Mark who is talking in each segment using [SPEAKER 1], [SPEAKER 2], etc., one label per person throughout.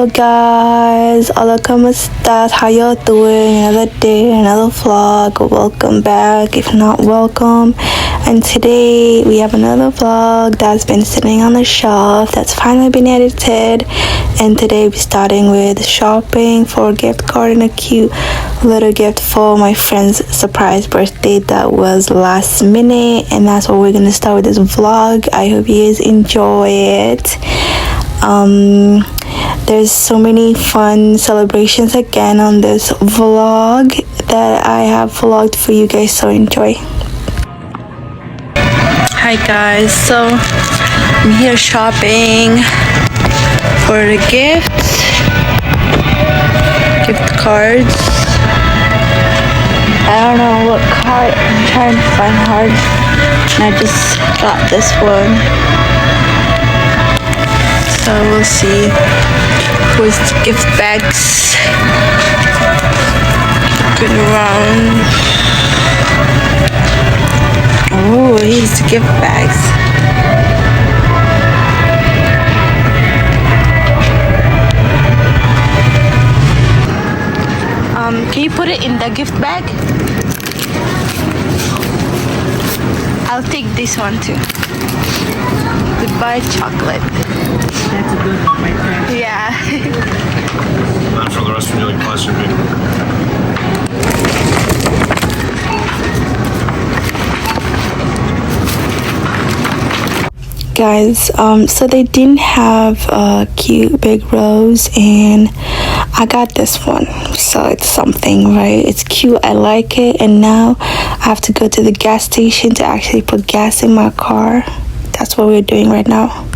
[SPEAKER 1] Hello guys, hola como estas, how y'all doing? Another day, another vlog. Welcome back if not welcome. And today we have another vlog that's been sitting on the shelf that's finally been edited. And today we're starting with shopping for a gift card and a cute little gift for my friend's surprise birthday that was last minute. And that's what we're gonna start with this vlog. I hope you guys enjoy it. There's so many fun celebrations again on this vlog that I have vlogged for you guys, so enjoy. Hi guys, so I'm here shopping for the gift cards. I don't know what card, I'm trying to find hard, and I just got this one. So we'll see with gift bags going around. Oh, here's the gift bags. Can you put it in the gift bag? I'll take this one too. Goodbye chocolate.
[SPEAKER 2] That's a good one, my friend.
[SPEAKER 1] Yeah.
[SPEAKER 3] Not for the rest of you, like pleasure me.
[SPEAKER 1] Guys, so they didn't have a cute big rose, and I got this one, so it's something, right? It's cute, I like it, and now I have to go to the gas station to actually put gas in my car. That's what we're doing right now.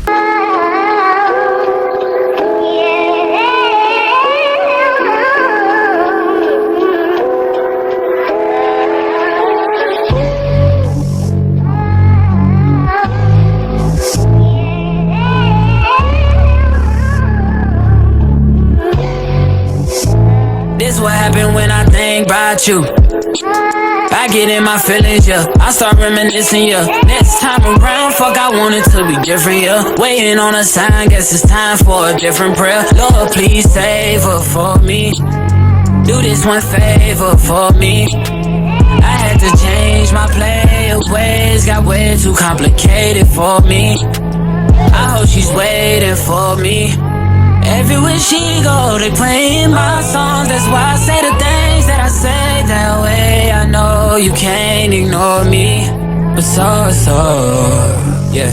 [SPEAKER 2] This what happened when I think about you. I get in my feelings, yeah. I start reminiscing, yeah. Next time around, fuck, I want it to be different, yeah. Waiting on a sign, guess it's time for a different prayer. Lord, please save her for me. Do this one favor for me. I had to change my play of ways, got way too complicated for me. I hope she's waiting for me. Everywhere she go, they playing my songs. That's why I say the things that I say that way. I know you can't ignore me, but so, yeah.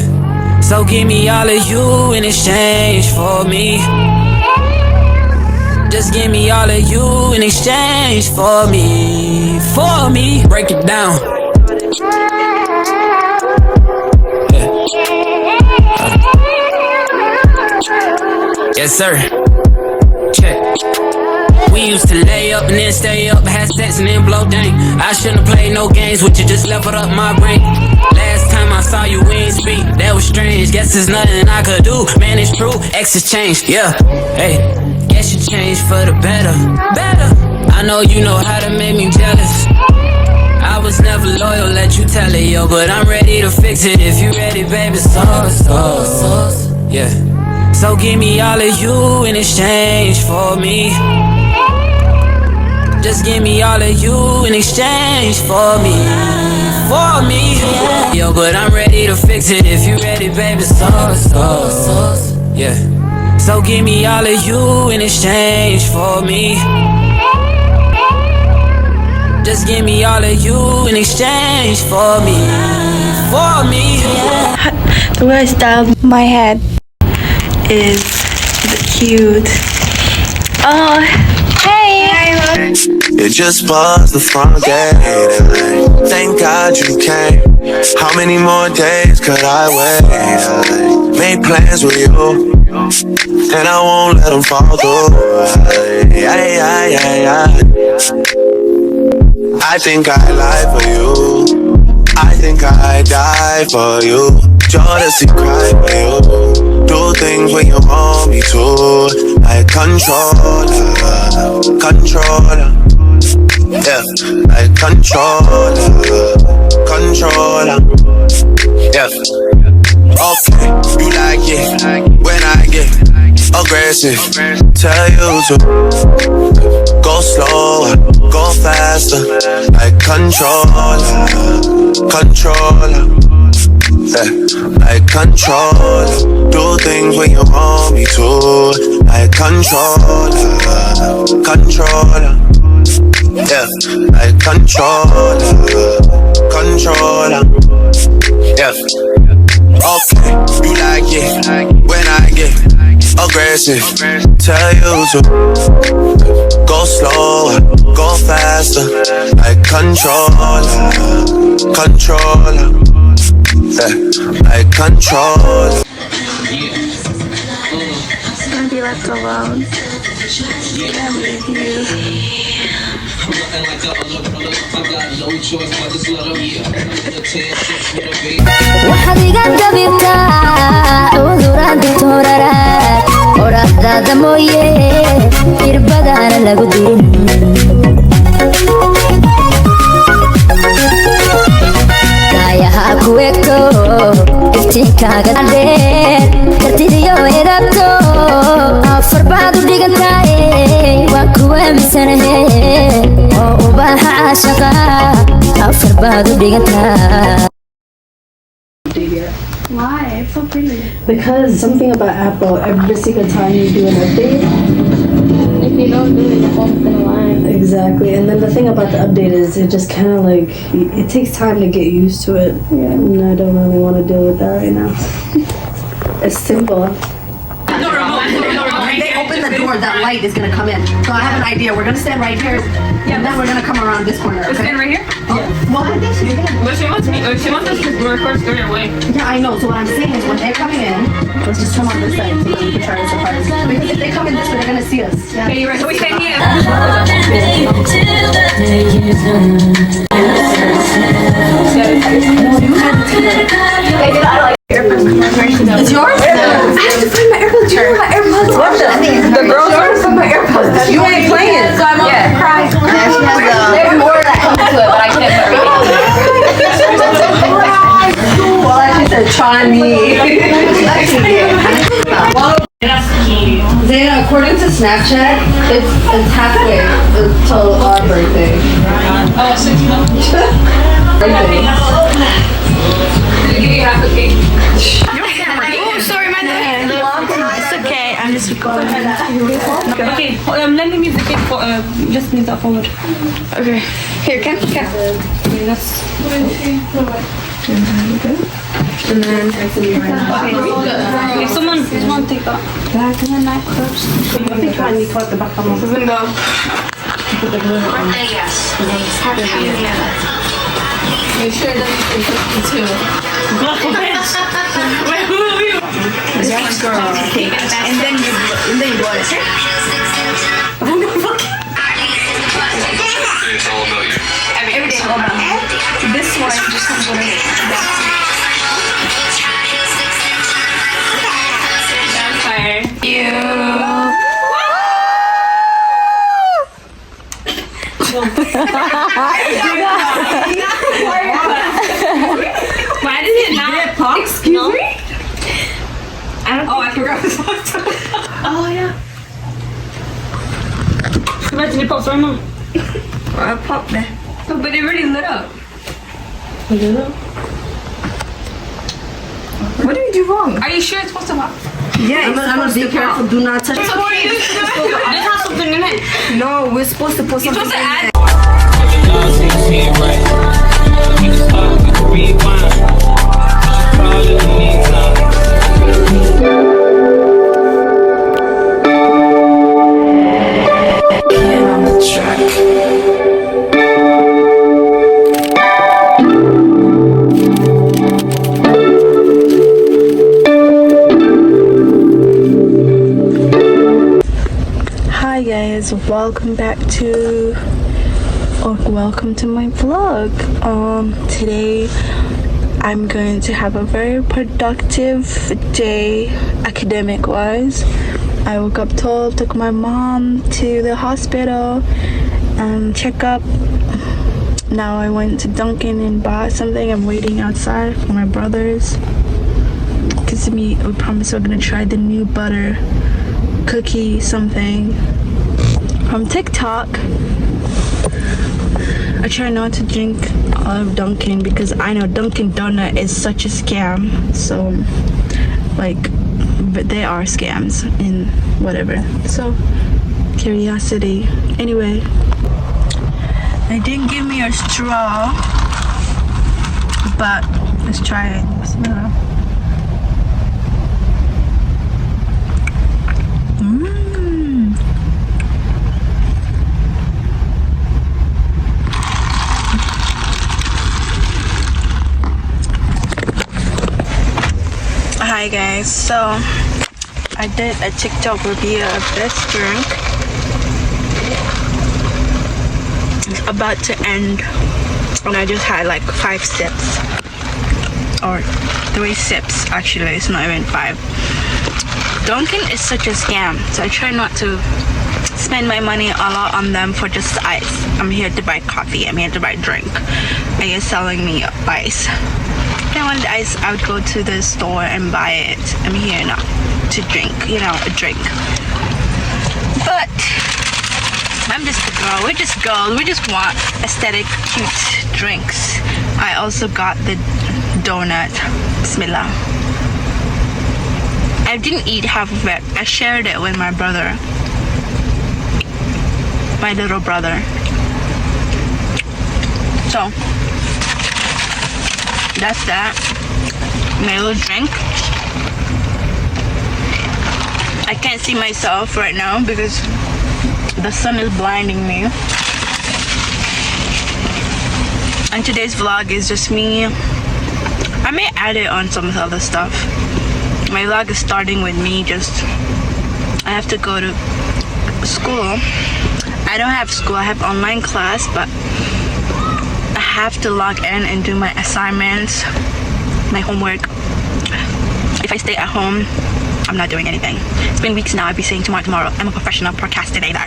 [SPEAKER 2] So give me all of you in exchange for me. Just give me all of you in exchange for me, Break it down. Yes, sir. Check. We used to lay up and then stay up, had sex and then blow dang. I shouldn't have played no games with you, just leveled up my brain. Last time I saw you, we ain't speak, that was strange. Guess there's nothing I could do, man, it's true. Exes changed, yeah. Hey, guess you changed for the better. I know you know how to make me jealous. I was never loyal, let you tell it, yo, but I'm ready to fix it if you ready, baby. Yeah. So give me all of you in exchange for me. Just give me all of you in exchange for me, yeah. Yo, but I'm ready to fix it if you ready, baby. Yeah. So give me all of you in exchange for me. Just give me all of you in exchange for me, yeah.
[SPEAKER 1] The way I styled my head is cute. Oh, hey!
[SPEAKER 4] You just buzzed the front gate. Thank God you came. How many more days could I wait? Made plans with you, and I won't let them fall through. I think I lie for you. I think I die for you. Jealousy cry for you. Do things when you want me to. Like controller. Yeah, like controller. Yeah. Okay, you like it when I get aggressive. Tell you to go slower, go faster. Like controller, controller. Yeah, like controller. Do things when you want me to. Like controller, controller. Yeah, like controller, controller. Yeah. Okay, you like it when I get aggressive. Tell you to go slower, go faster. Like controller, controller. Yeah, like controller.
[SPEAKER 1] Gonna be left alone. I'm with you.
[SPEAKER 5] waxaad iga dabibtaa cuduraan ditoorara qorahdaada mooye irbadaana lagu dirin gaayaha ku egto iftiinkaaga dheer kartidiyo edabto afar baad u dhigantaaye waa kuwa misanahe oo ubaaxa caashaqa afar baad u dhigantaa.
[SPEAKER 1] Why? It's so pretty.
[SPEAKER 6] Because something about Apple, every single time you do an update.
[SPEAKER 1] If you don't do it, the phone's gonna lie.
[SPEAKER 6] Exactly. And then the thing about the update is it just kind of like, it takes time to get used to it.
[SPEAKER 1] Yeah.
[SPEAKER 6] And I don't really want to deal with that right now. It's simple.
[SPEAKER 7] When they open the door, that light is gonna come in. So I have an idea. We're gonna stand right here, and then we're gonna come around this corner. Okay?
[SPEAKER 8] Stand right here?
[SPEAKER 7] Well, I think so. You're gonna.
[SPEAKER 8] But she wants us to record straight away.
[SPEAKER 7] Yeah, I know. So what I'm saying is, when they're coming in, let's just come on this side so that we can try to surprise. Because if they come in this way, they're gonna see us. Yeah.
[SPEAKER 8] Okay, you ready? So we stand here.
[SPEAKER 7] It's yours? I have to find my AirPods. Do you know my AirPods? What the girls are find my AirPods. You ain't playing, so I'm gonna cry.
[SPEAKER 8] There's more that comes to it, but I can't put everything.
[SPEAKER 7] Well, I just said Chani. Zayna, according to Snapchat, it's halfway until our birthday.
[SPEAKER 8] Oh, 6 months.
[SPEAKER 7] Birthday.
[SPEAKER 8] Give you half a cake.
[SPEAKER 1] Oh, sorry, my bad. It's okay. I'm just recording.
[SPEAKER 8] Okay, let me move the cake for, just move that forward.
[SPEAKER 1] Okay. Here, Ken.
[SPEAKER 8] Okay, that's... If someone take that.
[SPEAKER 1] Back in the night first.
[SPEAKER 8] Window.
[SPEAKER 7] Make sure that you can cook too.
[SPEAKER 8] Wait, who are you?
[SPEAKER 7] Yes, girl.
[SPEAKER 1] And then you blow it.
[SPEAKER 3] It's all about you.
[SPEAKER 1] Every day, hold on. This one just comes with it.
[SPEAKER 8] That's fire. Why did it not pop? Excuse me? I forgot this one.
[SPEAKER 1] Oh, yeah.
[SPEAKER 8] Imagine it pops right now.
[SPEAKER 1] I popped there.
[SPEAKER 8] But it already lit up.
[SPEAKER 1] What did we do wrong?
[SPEAKER 8] Are you sure it's supposed to pop?
[SPEAKER 1] Yeah,
[SPEAKER 7] I'm gonna be careful. Do not touch.
[SPEAKER 8] This has something in it.
[SPEAKER 1] No, we're supposed to put something
[SPEAKER 8] Supposed to
[SPEAKER 1] in
[SPEAKER 8] add.
[SPEAKER 1] there. Hi guys, welcome to my vlog. Today I'm going to have a very productive day academic wise. I woke up 12, took my mom to the hospital check up. Now I went to Dunkin' and bought something. I'm waiting outside for my brothers because we promised we're gonna try the new butter cookie something from TikTok. I try not to drink all of Dunkin' because I know Dunkin' Donut is such a scam. So, like, but they are scams in whatever. So, curiosity. Anyway, they didn't give me a straw, but let's try it. Bismillah. Hi guys, so I did a TikTok review of this drink. It's about to end and I just had like 5 sips, or 3 sips actually, it's not even 5. Dunkin' is such a scam, so I try not to spend my money a lot on them for just ice. I'm here to buy coffee, I'm here to buy drink. Are you selling me ice? If I wanted ice, I would go to the store and buy it. I'm here not to drink, you know, a drink. But I'm just a girl. We're just girls. We just want aesthetic, cute drinks. I also got the donut. Bismillah. I didn't eat half of it. I shared it with my brother. My little brother. So that's that. My little drink. I can't see myself right now because the sun is blinding me. And today's vlog is just me. I may add it on some other stuff. My vlog is starting with me just, I have to go to school. I don't have school, I have online class, but I have to log in and do my assignments, my homework. If I stay at home, I'm not doing anything. It's been weeks now, I'd be saying tomorrow. I'm a professional procrastinator.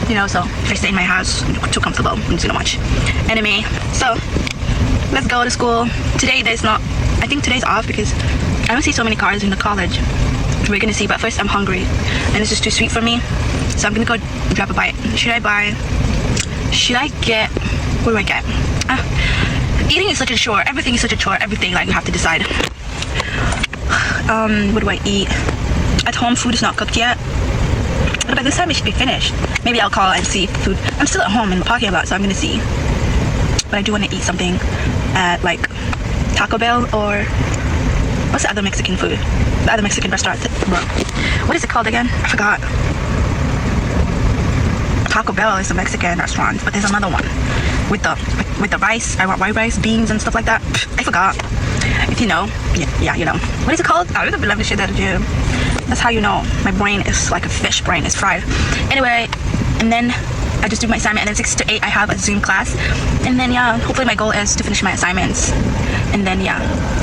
[SPEAKER 1] You know, so if I stay in my house, I'm too comfortable, I'm just gonna watch anime. So, let's go to school. Today, there's not, I think today's off because I don't see so many cars in the college. We're gonna see, but first I'm hungry. And it's just too sweet for me. So I'm gonna go grab a bite. Should I get, what do I get? Eating is such a chore. Everything is such a chore. Everything, like, you have to decide. What do I eat? At home, food is not cooked yet. But by this time, it should be finished. Maybe I'll call and see food. I'm still at home in the parking lot, so I'm gonna see. But I do want to eat something at, like, Taco Bell or what's the other Mexican food? The other Mexican restaurant. What is it called again? I forgot. Taco Bell is a Mexican restaurant, but there's another one with the rice. I want white rice, beans, and stuff like that. I forgot. If you know, yeah, you know. What is it called? I really love the shit out of you. That's how you know. My brain is like a fish brain. It's fried. Anyway, and then I just do my assignment, and then 6 to 8 I have a Zoom class, and then yeah, hopefully my goal is to finish my assignments, and then yeah,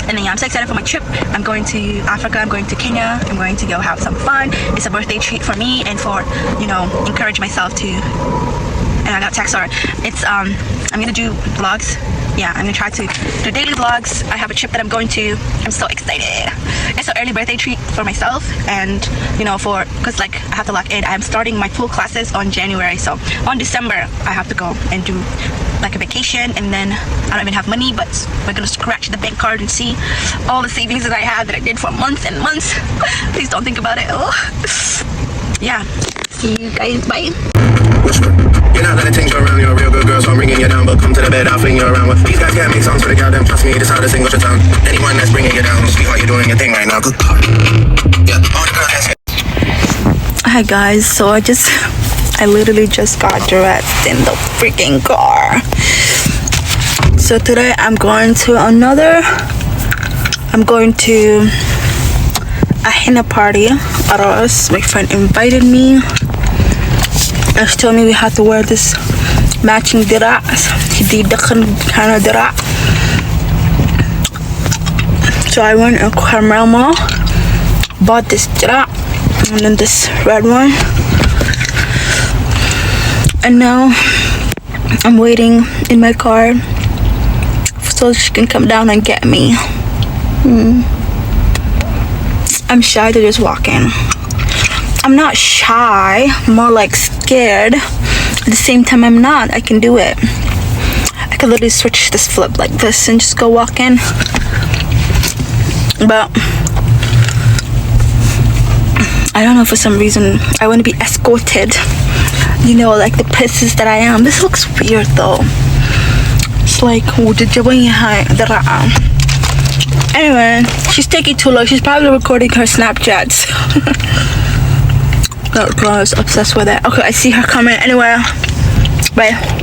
[SPEAKER 1] I'm so excited for my trip. I'm going to Africa, I'm going to Kenya, I'm going to go have some fun. It's a birthday treat for me and for, you know, encourage myself to, and I got text, it's I'm gonna do vlogs. Yeah, I'm gonna try to do daily vlogs. I have a trip that I'm going to. I'm so excited. It's an early birthday treat for myself, and you know, because like I have to lock in. I'm starting my full classes on January, so on December I have to go and do like a vacation, and then I don't even have money, but we're gonna scratch the bank card and see all the savings that I have that I did for months and months. Please don't think about it. Oh. Yeah, see you guys, bye.
[SPEAKER 4] You're not letting things go around, you're a real good girl, so I'm bringing you down. But come to the bed, I'll fling you around. With these guys can't make songs for the goddamn. Trust me, this how the thing goes to town. Anyone that's bringing you down, sweetheart, you're doing your thing right now. Good God. Yeah, all the girls has.
[SPEAKER 1] Hi guys, so I literally just got dressed in the freaking car. So today I'm going to a henna party. Aros, my friend invited me. She told me we have to wear this matching dira. Kind of dira. So I went to Carmel Mall, bought this dira and then this red one, and now I'm waiting in my car so she can come down and get me. I'm shy to just walk in. I'm not shy, more like scared. At the same time, I'm not. I can do it. I could literally switch this flip like this and just go walk in. But I don't know, for some reason I want to be escorted, you know, like the princess that I am. This looks weird though. It's like, anyway, she's taking too long. She's probably recording her Snapchats. That girl is obsessed with it. Okay, I see her coming. Anyway, bye.
[SPEAKER 7] Wait,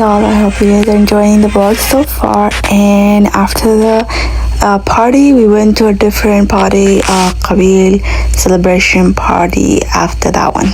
[SPEAKER 1] y'all. I hope you guys are enjoying the vlog so far. And after the party, we went to a different party, Qabil celebration party after that one.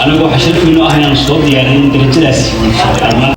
[SPEAKER 9] أنا بحشرك منه أهلا نصوت يعني درجة